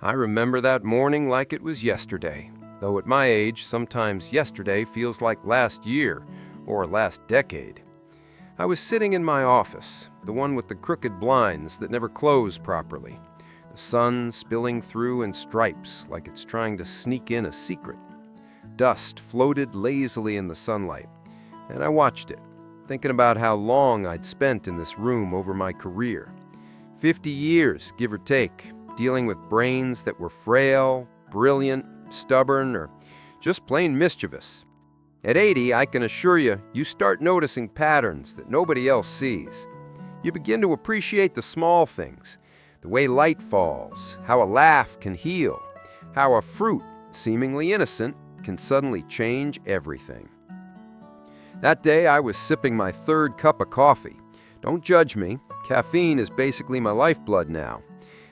I remember that morning like it was yesterday, though at my age, sometimes yesterday feels like last year or last decade. I was sitting in my office, the one with the crooked blinds that never close properly, the sun spilling through in stripes like it's trying to sneak in a secret. Dust floated lazily in the sunlight, and I watched it, thinking about how long I'd spent in this room over my career. 50 years, give or take, dealing with brains that were frail, brilliant, stubborn, or just plain mischievous. At 80, I can assure you, you start noticing patterns that nobody else sees. You begin to appreciate the small things, the way light falls, how a laugh can heal, how a fruit, seemingly innocent, can suddenly change everything. That day, I was sipping my third cup of coffee. Don't judge me. Caffeine is basically my lifeblood now.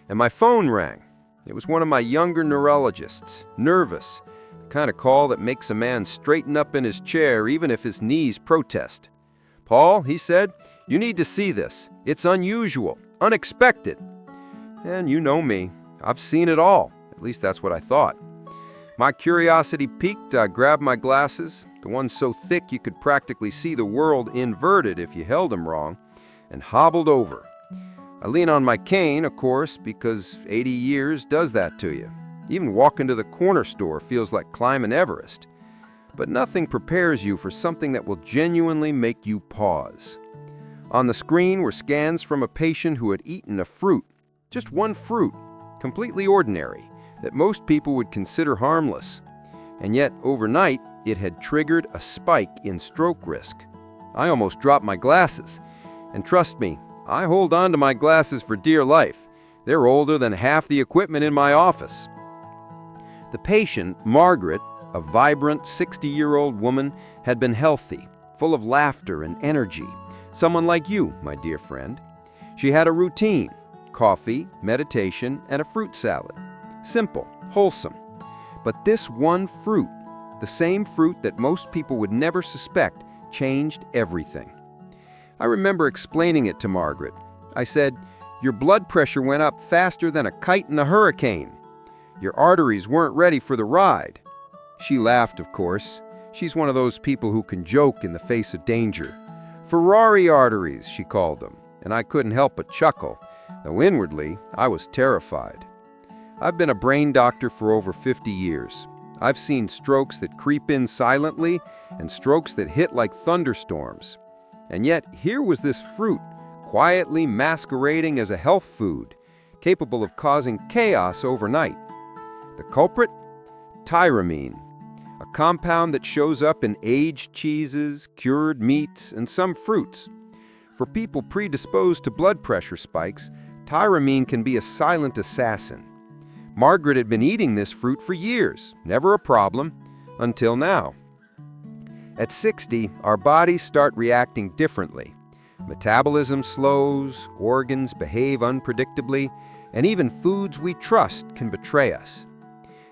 And my phone rang. It was one of my younger neurologists, nervous, the kind of call that makes a man straighten up in his chair even if his knees protest. "Paul," he said, "you need to see this. It's unusual, unexpected." And you know me. I've seen it all. At least that's what I thought. My curiosity piqued. I grabbed my glasses, the ones so thick you could practically see the world inverted if you held them wrong, and hobbled over. I lean on my cane, of course, because 80 years does that to you. Even walking to the corner store feels like climbing Everest. But nothing prepares you for something that will genuinely make you pause. On the screen were scans from a patient who had eaten a fruit, just one fruit, completely ordinary, that most people would consider harmless. And yet, overnight, it had triggered a spike in stroke risk. I almost dropped my glasses. And trust me, I hold on to my glasses for dear life. They're older than half the equipment in my office. The patient, Margaret, a vibrant 60-year-old woman, had been healthy, full of laughter and energy. Someone like you, my dear friend. She had a routine: coffee, meditation, and a fruit salad. Simple, wholesome. But this one fruit, the same fruit that most people would never suspect, changed everything. I remember explaining it to Margaret. I said, "Your blood pressure went up faster than a kite in a hurricane. Your arteries weren't ready for the ride." She laughed, of course. She's one of those people who can joke in the face of danger. "Ferrari arteries," she called them, and I couldn't help but chuckle, though inwardly I was terrified. I've been a brain doctor for over 50 years. I've seen strokes that creep in silently and strokes that hit like thunderstorms. And yet, here was this fruit, quietly masquerading as a health food, capable of causing chaos overnight. The culprit? Tyramine, a compound that shows up in aged cheeses, cured meats, and some fruits. For people predisposed to blood pressure spikes, tyramine can be a silent assassin. Margaret had been eating this fruit for years, never a problem, until now. At 60, our bodies start reacting differently. Metabolism slows, organs behave unpredictably, and even foods we trust can betray us.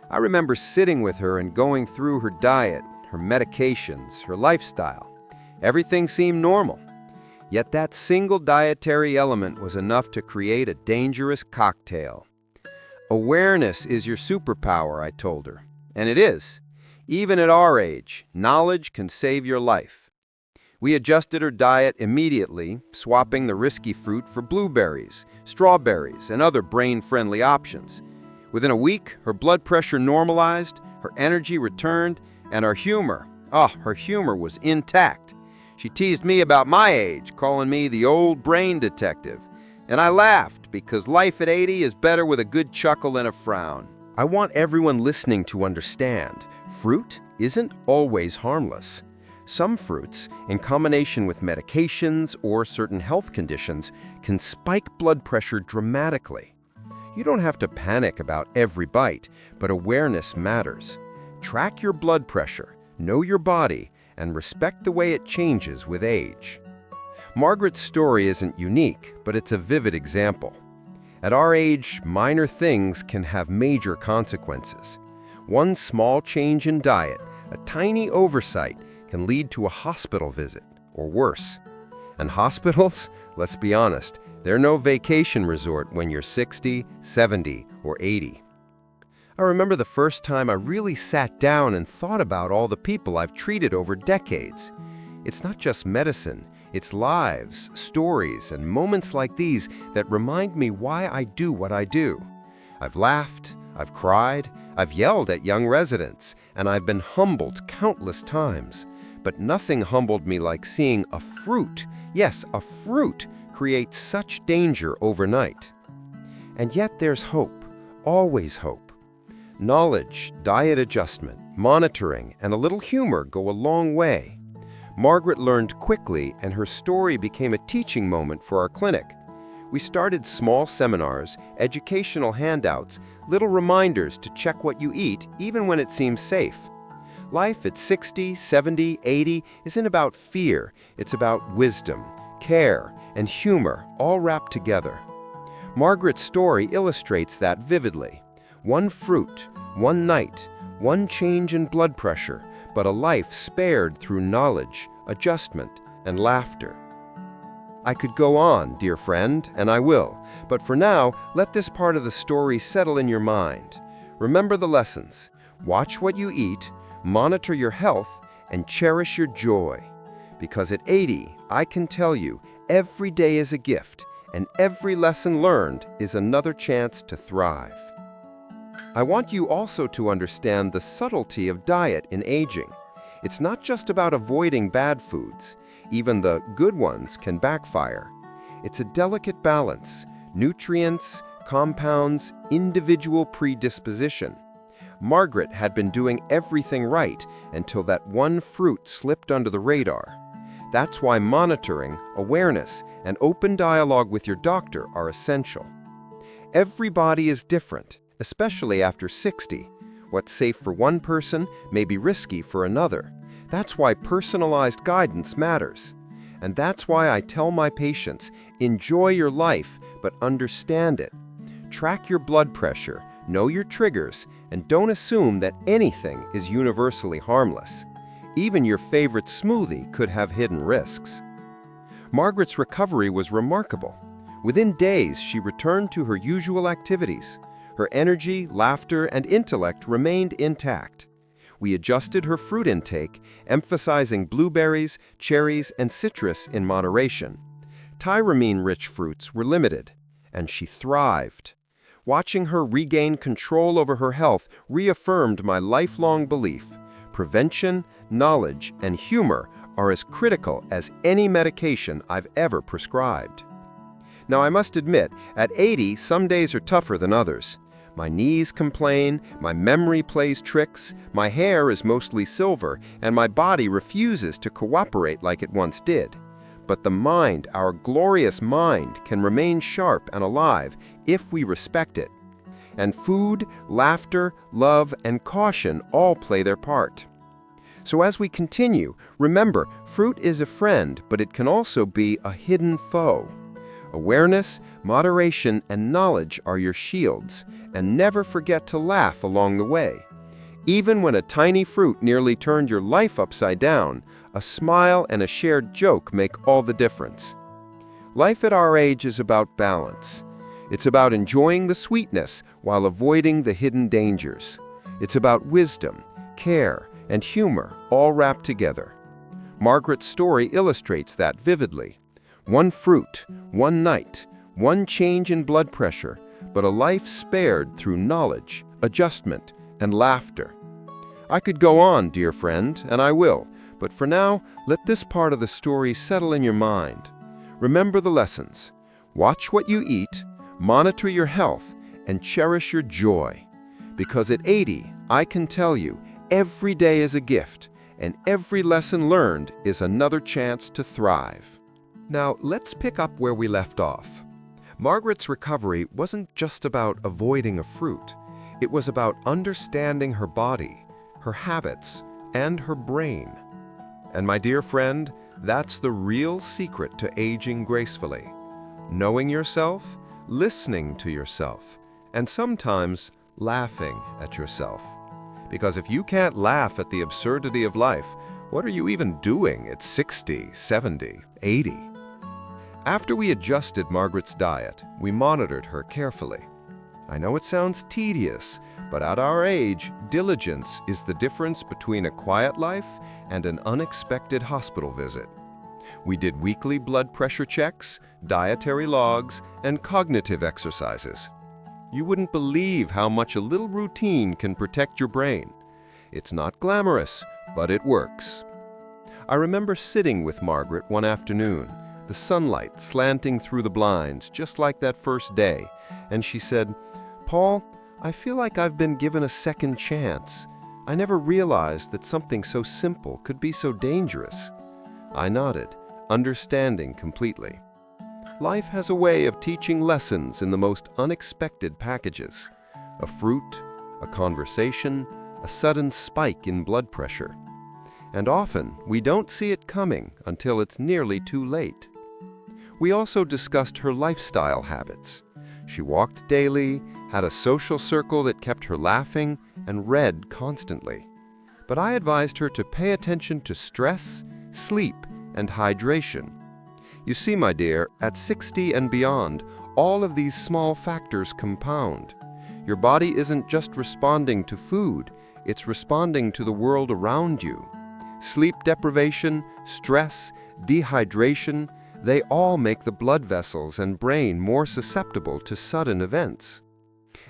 I remember sitting with her and going through her diet, her medications, her lifestyle. Everything seemed normal. Yet that single dietary element was enough to create a dangerous cocktail. Awareness is your superpower, I told her. And it is. Even at our age, knowledge can save your life. We adjusted her diet immediately, swapping the risky fruit for blueberries, strawberries, and other brain-friendly options. Within a week, her blood pressure normalized, her energy returned, and her humor was intact. She teased me about my age, calling me the old brain detective. And I laughed, because life at 80 is better with a good chuckle than a frown. I want everyone listening to understand, fruit isn't always harmless. Some fruits, in combination with medications or certain health conditions, can spike blood pressure dramatically. You don't have to panic about every bite, but awareness matters. Track your blood pressure, know your body, and respect the way it changes with age. Margaret's story isn't unique, but it's a vivid example. At our age, minor things can have major consequences. One small change in diet, a tiny oversight, can lead to a hospital visit, or worse. And hospitals, let's be honest, they're no vacation resort when you're 60, 70, or 80. I remember the first time I really sat down and thought about all the people I've treated over decades. It's not just medicine, it's lives, stories, and moments like these that remind me why I do what I do. I've laughed, I've cried, I've yelled at young residents, and I've been humbled countless times. But nothing humbled me like seeing a fruit, yes, a fruit, create such danger overnight. And yet there's hope, always hope. Knowledge, diet adjustment, monitoring, and a little humor go a long way. Margaret learned quickly, and her story became a teaching moment for our clinic. We started small seminars, educational handouts, little reminders to check what you eat, even when it seems safe. Life at 60, 70, 80 isn't about fear. It's about wisdom, care, and humor, all wrapped together. Margaret's story illustrates that vividly. One fruit, one night, one change in blood pressure, but a life spared through knowledge, adjustment, and laughter. I could go on, dear friend, and I will, but for now, let this part of the story settle in your mind. Remember the lessons. Watch what you eat, monitor your health, and cherish your joy. Because at 80, I can tell you, every day is a gift, and every lesson learned is another chance to thrive. I want you also to understand the subtlety of diet in aging. It's not just about avoiding bad foods. Even the good ones can backfire. It's a delicate balance: nutrients, compounds, individual predisposition. Margaret had been doing everything right until that one fruit slipped under the radar. That's why monitoring, awareness, and open dialogue with your doctor are essential. Every body is different, especially after 60. What's safe for one person may be risky for another. That's why personalized guidance matters. And that's why I tell my patients, enjoy your life, but understand it. Track your blood pressure, know your triggers, and don't assume that anything is universally harmless. Even your favorite smoothie could have hidden risks. Margaret's recovery was remarkable. Within days, she returned to her usual activities. Her energy, laughter, and intellect remained intact. We adjusted her fruit intake, emphasizing blueberries, cherries, and citrus in moderation. Tyramine-rich fruits were limited, and she thrived. Watching her regain control over her health reaffirmed my lifelong belief: prevention, knowledge, and humor are as critical as any medication I've ever prescribed. Now, I must admit, at 80, some days are tougher than others. My knees complain, my memory plays tricks, my hair is mostly silver, and my body refuses to cooperate like it once did. But the mind, our glorious mind, can remain sharp and alive if we respect it. And food, laughter, love, and caution all play their part. So as we continue, remember, fruit is a friend, but it can also be a hidden foe. Awareness, moderation, and knowledge are your shields, and never forget to laugh along the way. Even when a tiny fruit nearly turned your life upside down, a smile and a shared joke make all the difference. Life at our age is about balance. It's about enjoying the sweetness while avoiding the hidden dangers. It's about wisdom, care, and humor all wrapped together. Margaret's story illustrates that vividly. One fruit, one night, one change in blood pressure, but a life spared through knowledge, adjustment, and laughter. I could go on, dear friend, and I will, but for now, let this part of the story settle in your mind. Remember the lessons. Watch what you eat, monitor your health, and cherish your joy. Because at 80, I can tell you, every day is a gift, and every lesson learned is another chance to thrive. Now, let's pick up where we left off. Margaret's recovery wasn't just about avoiding a fruit. It was about understanding her body, her habits, and her brain. And my dear friend, that's the real secret to aging gracefully. Knowing yourself, listening to yourself, and sometimes laughing at yourself. Because if you can't laugh at the absurdity of life, what are you even doing at 60, 70, 80? After we adjusted Margaret's diet, we monitored her carefully. I know it sounds tedious, But at our age, diligence is the difference between a quiet life and an unexpected hospital visit. We did weekly blood pressure checks, dietary logs, and cognitive exercises. You wouldn't believe how much a little routine can protect your brain. It's not glamorous, but it works. I remember sitting with Margaret one afternoon, the sunlight slanting through the blinds, just like that first day, and she said, "Paul, I feel like I've been given a second chance. I never realized that something so simple could be so dangerous." I nodded, understanding completely. Life has a way of teaching lessons in the most unexpected packages. A fruit, a conversation, a sudden spike in blood pressure. And often, we don't see it coming until it's nearly too late. We also discussed her lifestyle habits. She walked daily, had a social circle that kept her laughing, and read constantly. But I advised her to pay attention to stress, sleep, and hydration. You see, my dear, at 60 and beyond, all of these small factors compound. Your body isn't just responding to food, it's responding to the world around you. Sleep deprivation, stress, dehydration, they all make the blood vessels and brain more susceptible to sudden events.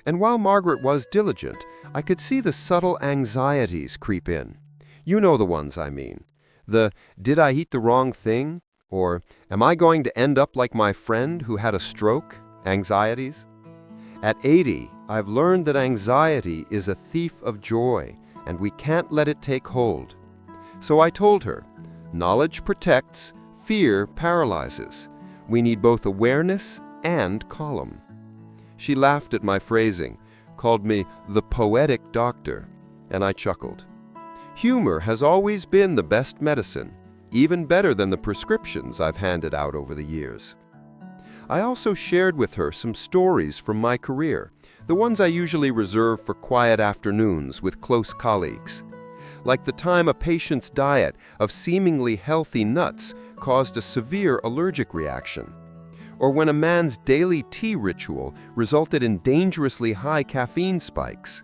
And while Margaret was diligent, I could see the subtle anxieties creep in. You know the ones I mean. The, "Did I eat the wrong thing?" Or, "Am I going to end up like my friend who had a stroke?" anxieties. At 80, I've learned that anxiety is a thief of joy, and we can't let it take hold. So I told her, knowledge protects, fear paralyzes. We need both awareness and calm. She laughed at my phrasing, called me the poetic doctor, and I chuckled. Humor has always been the best medicine, even better than the prescriptions I've handed out over the years. I also shared with her some stories from my career, the ones I usually reserve for quiet afternoons with close colleagues. Like the time a patient's diet of seemingly healthy nuts caused a severe allergic reaction, or when a man's daily tea ritual resulted in dangerously high caffeine spikes.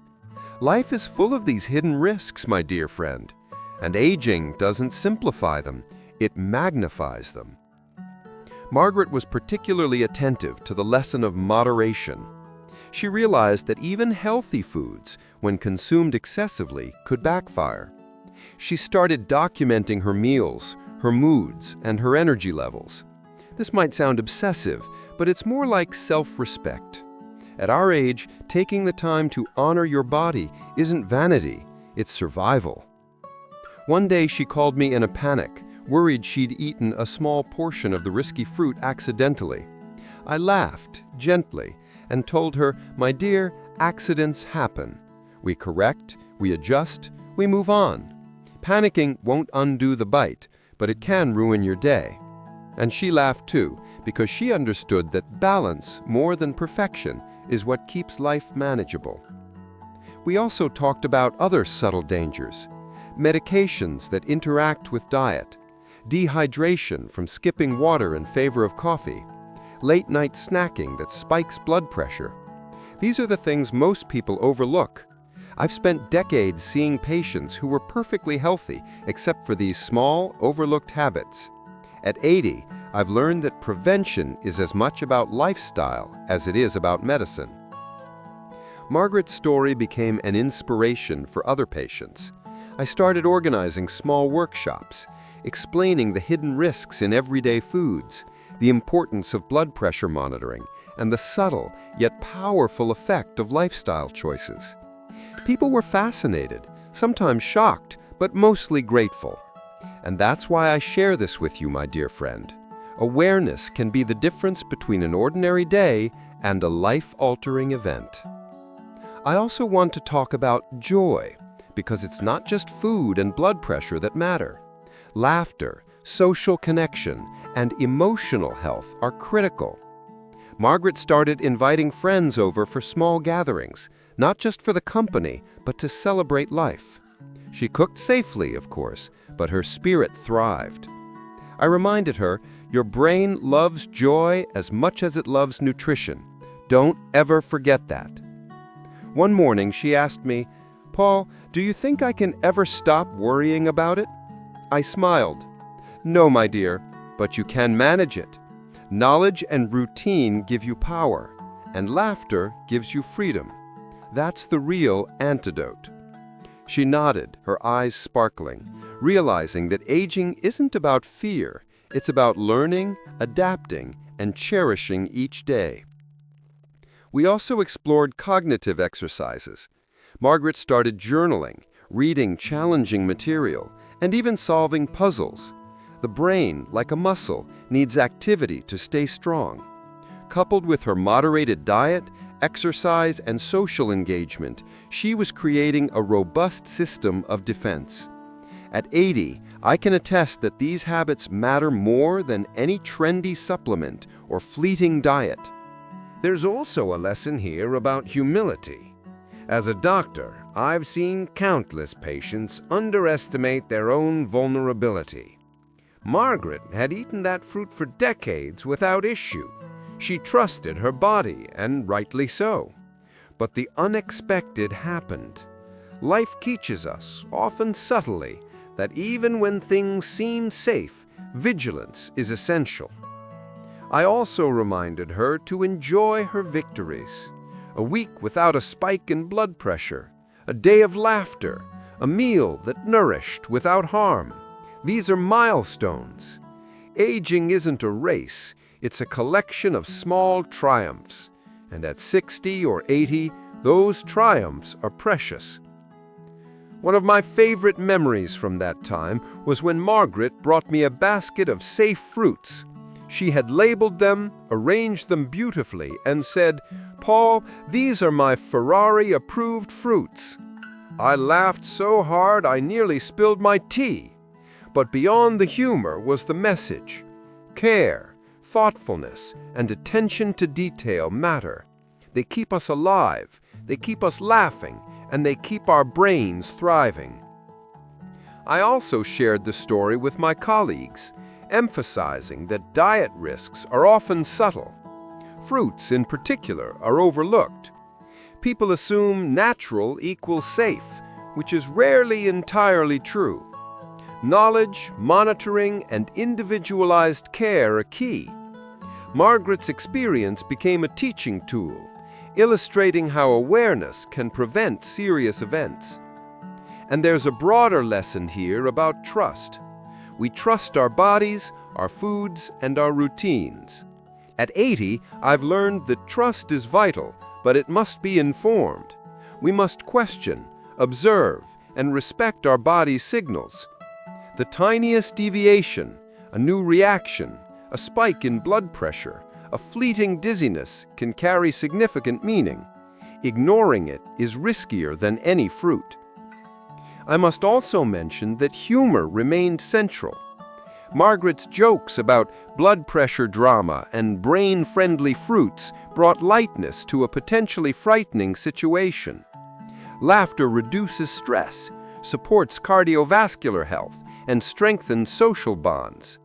Life is full of these hidden risks, my dear friend, and aging doesn't simplify them, it magnifies them. Margaret was particularly attentive to the lesson of moderation. She realized that even healthy foods, when consumed excessively, could backfire. She started documenting her meals, her moods, and her energy levels. This might sound obsessive, but it's more like self-respect. At our age, taking the time to honor your body isn't vanity, it's survival. One day she called me in a panic, worried she'd eaten a small portion of the risky fruit accidentally. I laughed, gently, and told her, "My dear, accidents happen. We correct, we adjust, we move on. Panicking won't undo the bite, but it can ruin your day." And she laughed too, because she understood that balance, more than perfection, is what keeps life manageable. We also talked about other subtle dangers. Medications that interact with diet, dehydration from skipping water in favor of coffee, late-night snacking that spikes blood pressure. These are the things most people overlook. I've spent decades seeing patients who were perfectly healthy except for these small, overlooked habits. At 80, I've learned that prevention is as much about lifestyle as it is about medicine. Margaret's story became an inspiration for other patients. I started organizing small workshops, explaining the hidden risks in everyday foods, the importance of blood pressure monitoring, and the subtle yet powerful effect of lifestyle choices. People were fascinated, sometimes shocked, but mostly grateful. And that's why I share this with you, my dear friend. Awareness can be the difference between an ordinary day and a life-altering event. I also want to talk about joy, because it's not just food and blood pressure that matter. Laughter, social connection, and emotional health are critical. Margaret started inviting friends over for small gatherings, not just for the company, but to celebrate life. She cooked safely, of course, but her spirit thrived. I reminded her, your brain loves joy as much as it loves nutrition. Don't ever forget that. One morning, she asked me, "Paul, do you think I can ever stop worrying about it?" I smiled. "No, my dear, but you can manage it. Knowledge and routine give you power, and laughter gives you freedom. That's the real antidote." She nodded, her eyes sparkling, realizing that aging isn't about fear, it's about learning, adapting, and cherishing each day. We also explored cognitive exercises. Margaret started journaling, reading challenging material, and even solving puzzles. The brain, like a muscle, needs activity to stay strong. Coupled with her moderated diet, exercise, and social engagement, she was creating a robust system of defense. At 80, I can attest that these habits matter more than any trendy supplement or fleeting diet. There's also a lesson here about humility. As a doctor, I've seen countless patients underestimate their own vulnerability. Margaret had eaten that fruit for decades without issue. She trusted her body, and rightly so. But the unexpected happened. Life teaches us, often subtly, that even when things seem safe, vigilance is essential. I also reminded her to enjoy her victories. A week without a spike in blood pressure, a day of laughter, a meal that nourished without harm. These are milestones. Aging isn't a race, it's a collection of small triumphs. And at 60 or 80, those triumphs are precious. One of my favorite memories from that time was when Margaret brought me a basket of safe fruits. She had labeled them, arranged them beautifully, and said, "Paul, these are my Ferrari-approved fruits." I laughed so hard I nearly spilled my tea. But beyond the humor was the message. Care, thoughtfulness, and attention to detail matter. They keep us alive, they keep us laughing, and they keep our brains thriving. I also shared the story with my colleagues, emphasizing that diet risks are often subtle. Fruits, in particular, are overlooked. People assume natural equals safe, which is rarely entirely true. Knowledge, monitoring, and individualized care are key. Margaret's experience became a teaching tool, illustrating how awareness can prevent serious events. And there's a broader lesson here about trust. We trust our bodies, our foods, and our routines. At 80, I've learned that trust is vital, but it must be informed. We must question, observe, and respect our body's signals. The tiniest deviation, a new reaction, a spike in blood pressure, a fleeting dizziness can carry significant meaning. Ignoring it is riskier than any fruit. I must also mention that humor remained central. Margaret's jokes about blood pressure drama and brain-friendly fruits brought lightness to a potentially frightening situation. Laughter reduces stress, supports cardiovascular health, and strengthens social bonds.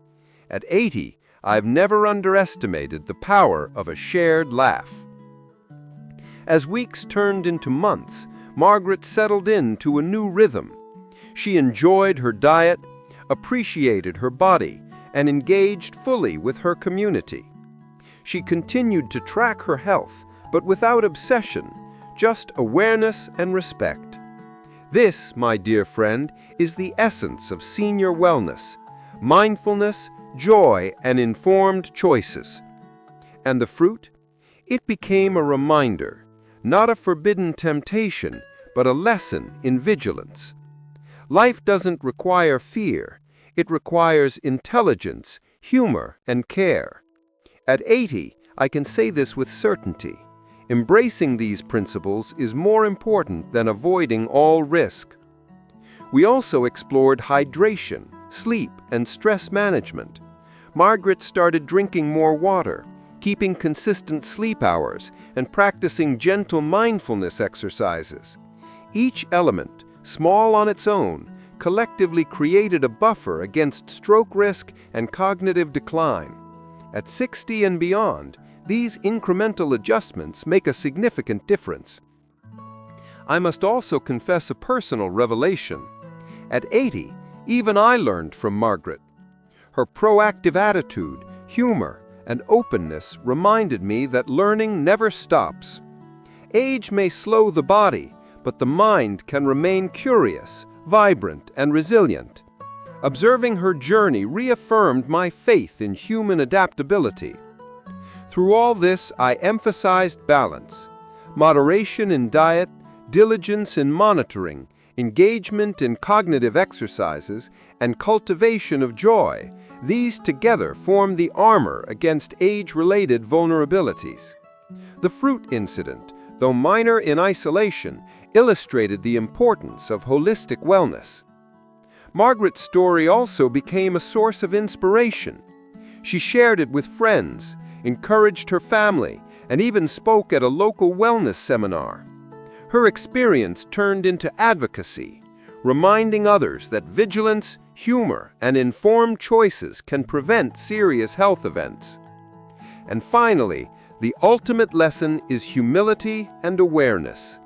At 80, I've never underestimated the power of a shared laugh. As weeks turned into months, Margaret settled into a new rhythm. She enjoyed her diet, appreciated her body, and engaged fully with her community. She continued to track her health, but without obsession, just awareness and respect. This, my dear friend, is the essence of senior wellness: mindfulness, joy, and informed choices. And the fruit? It became a reminder, not a forbidden temptation, but a lesson in vigilance. Life doesn't require fear, it requires intelligence, humor, and care. At 80, I can say this with certainty. Embracing these principles is more important than avoiding all risk. We also explored hydration, sleep, and stress management. Margaret started drinking more water, keeping consistent sleep hours, and practicing gentle mindfulness exercises. Each element, small on its own, collectively created a buffer against stroke risk and cognitive decline. At 60 and beyond, these incremental adjustments make a significant difference. I must also confess a personal revelation. At 80, even I learned from Margaret. Her proactive attitude, humor, and openness reminded me that learning never stops. Age may slow the body, but the mind can remain curious, vibrant, and resilient. Observing her journey reaffirmed my faith in human adaptability. Through all this, I emphasized balance, moderation in diet, diligence in monitoring, engagement in cognitive exercises, and cultivation of joy. These together form the armor against age-related vulnerabilities. The fruit incident, though minor in isolation, illustrated the importance of holistic wellness. Margaret's story also became a source of inspiration. She shared it with friends, encouraged her family, and even spoke at a local wellness seminar. Her experience turned into advocacy, reminding others that vigilance, humor, and informed choices can prevent serious health events. And finally, the ultimate lesson is humility and awareness.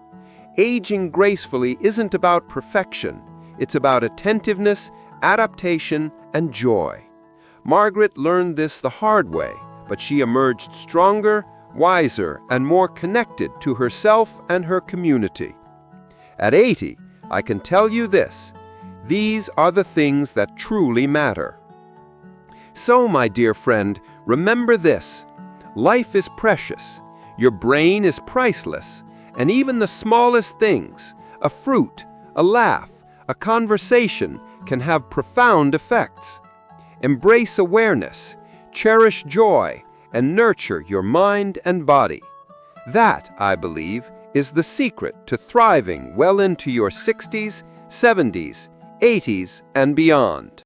Aging gracefully isn't about perfection, it's about attentiveness, adaptation, and joy. Margaret learned this the hard way, but she emerged stronger, wiser, and more connected to herself and her community. At 80, I can tell you this: these are the things that truly matter. So, my dear friend, remember this: life is precious, your brain is priceless, and even the smallest things, a fruit, a laugh, a conversation, can have profound effects. Embrace awareness, cherish joy, and nurture your mind and body. That, I believe, is the secret to thriving well into your 60s, 70s, 80s, and beyond.